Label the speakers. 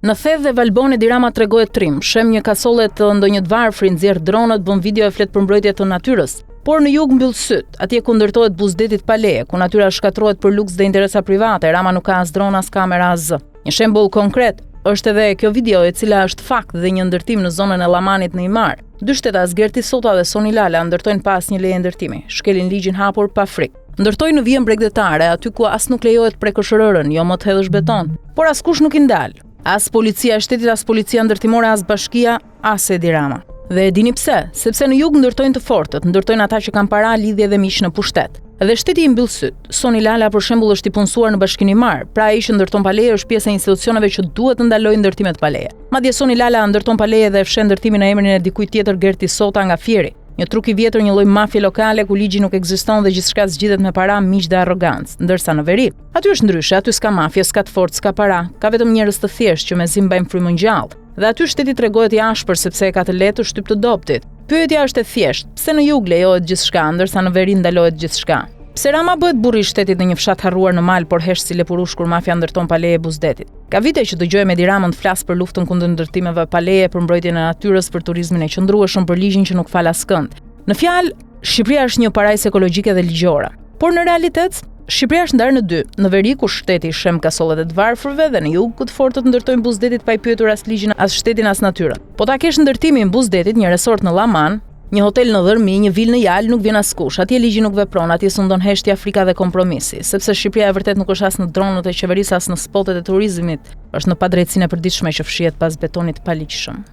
Speaker 1: Në Thedh dhe Valbon Edi Rama tregohet trim, shem një kasole të ndonjë varfri, nxjerr dronët, bën video e flet për mbrojtje të natyrës. Por në jug mbyll syt, atje ku ndërtohet buzdetit pa leje, ku natyra shkatërrohet për luks dhe interesa private, Rama nuk ka as drona, as kamera, as zë. Një shembull konkret është edhe kjo video e cila është fakt dhe një ndërtim në zonën e Llamanit në Imar. Dy shtetas, Gerti Sota dhe Soni Lala, ndërtojnë pas një leje ndërtimi, shkelin ligjin hapur pa frikë. Ndërtojnë në vijën bregdetare, aty ku as nuk lejohet prekëshërërën, jo më të hedhësh beton, por askush nuk i ndal. As policia e shtetit, as policia ndërtimore, as bashkia, as Edi Rama. Dhe e dini pse? Sepse në jug ndërtojnë të fortët, ndërtojnë ata që kanë para, lidhje dhe miq në pushtet. Dhe shteti i mbyll syt. Soni Lala për shembull është i punësuar në Bashkinë Imar, pra ai që ndërton pa leje është pjesë e institucioneve që duhet të ndalojnë ndërtimet pa leje. Madje Soni Lala ndërton pa leje dhe fshen ndërtimin në emrin e dikujt tjetër, Gerti Sota nga Fieri. Një truk i vjetër, një lloj mafie lokale ku ligji nuk ekziston dhe gjithçka zgjidhet me para, miq dhe arrogancë, ndërsa në veri, aty është ndryshe, aty s'ka mafie, s'ka të fortë, s'ka para, ka vetëm njerëz të thjeshtë që mezi mbajnë frymën gjallë. Dhe aty shteti tregohet i ashpër sepse e ka të lehtë të shtyp të doptit. Pyetja është e thjeshtë, pse në jug lejohet gjithçka, ndërsa në veri ndalohet gjithçka? Pse Rama bëhet burri i shtetit në një fshat harruar në mal, por hesh si lepurush kur mafia ndërton pa leje buzdetit? Ka vite që dëgjojmë Edi Ramën të flas për luftën kundër ndërtimeve pa leje, për mbrojtjen e natyrës, për turizmin e qëndrueshëm, për ligjin që nuk fal askënd. Në fjalë, Shqipëria është një parajsë ekologjike dhe ligjore. Por në realitet, Shqipëria është ndarë në dy, në veri ku shteti shem kasollet e të varfërve dhe në jug ku të fortët ndërtojnë buzdetit pa i pyetur as ligjin, as shtetin, as natyrën. Po ta kesh ndërtimin buzdetit, një resort në Llaman, një hotel në Dhërmi, një vilë në Jal, nuk vjen askush. Atje ligji nuk vepron, atje sundon heshtja, frika dhe kompromisi, sepse Shqipëria e vërtet nuk është as në dronët e qeverisë, as në spotet e turizmit, është në padrejtësinë e përditshme që fshihet pas betonit pa ligjshëm.